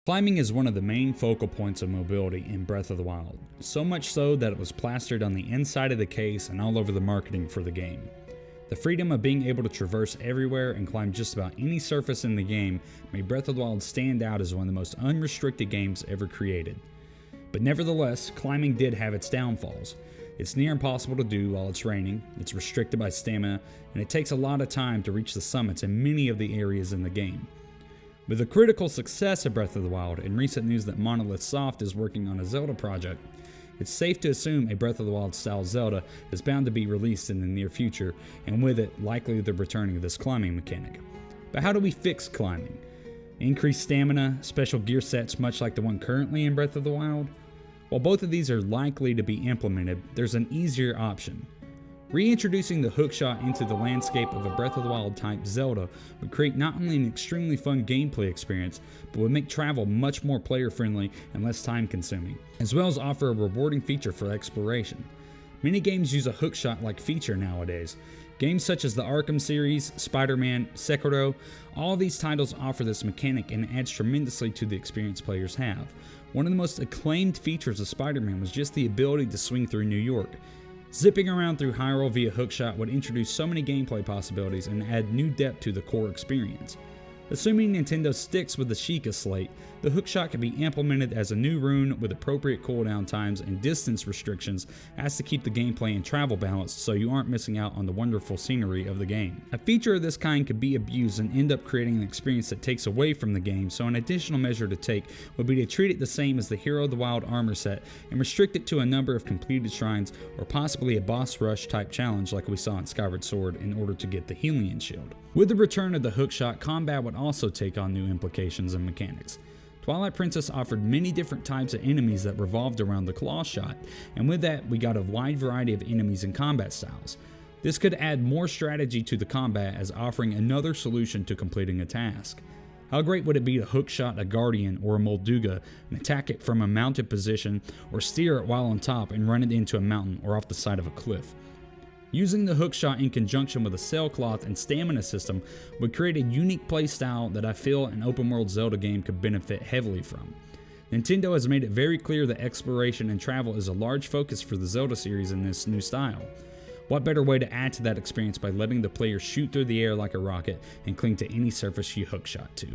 Climbing is one of the main focal points of mobility in Breath of the Wild, so much so that it was plastered on the inside of the case and all over the marketing for the game. The freedom of being able to traverse everywhere and climb just about any surface in the game made Breath of the Wild stand out as one of the most unrestricted games ever created. But nevertheless, climbing did have its downfalls. It's near impossible to do while it's raining, it's restricted by stamina, and it takes a lot of time to reach the summits in many of the areas in the game. With the critical success of Breath of the Wild and recent news that Monolith Soft is working on a Zelda project, it's safe to assume a Breath of the Wild style Zelda is bound to be released in the near future, and with it, likely the returning of this climbing mechanic. But how do we fix climbing? Increase stamina, special gear sets much like the one currently in Breath of the Wild? While both of these are likely to be implemented, there's an easier option. Reintroducing the Hookshot into the landscape of a Breath of the Wild type Zelda would create not only an extremely fun gameplay experience, but would make travel much more player friendly and less time consuming, as well as offer a rewarding feature for exploration. Many games use a Hookshot like feature nowadays. Games such as the Arkham series, Spider-Man, Sekiro, all these titles offer this mechanic and adds tremendously to the experience players have. One of the most acclaimed features of Spider-Man was just the ability to swing through New York. Zipping around through Hyrule via Hookshot would introduce so many gameplay possibilities and add new depth to the core experience. Assuming Nintendo sticks with the Sheikah slate, the Hookshot can be implemented as a new rune with appropriate cooldown times and distance restrictions as to keep the gameplay and travel balanced so you aren't missing out on the wonderful scenery of the game. A feature of this kind could be abused and end up creating an experience that takes away from the game, so an additional measure to take would be to treat it the same as the Hero of the Wild armor set and restrict it to a number of completed shrines or possibly a boss rush type challenge like we saw in Skyward Sword in order to get the Hylian shield. With the return of the Hookshot, combat would also take on new implications and mechanics. Twilight Princess offered many different types of enemies that revolved around the claw shot, and with that we got a wide variety of enemies and combat styles. This could add more strategy to the combat as offering another solution to completing a task. How great would it be to hookshot a Guardian or a Molduga and attack it from a mounted position, or steer it while on top and run it into a mountain or off the side of a cliff? Using the Hookshot in conjunction with a sailcloth and stamina system would create a unique playstyle that I feel an open world Zelda game could benefit heavily from. Nintendo has made it very clear that exploration and travel is a large focus for the Zelda series in this new style. What better way to add to that experience by letting the player shoot through the air like a rocket and cling to any surface you hookshot to?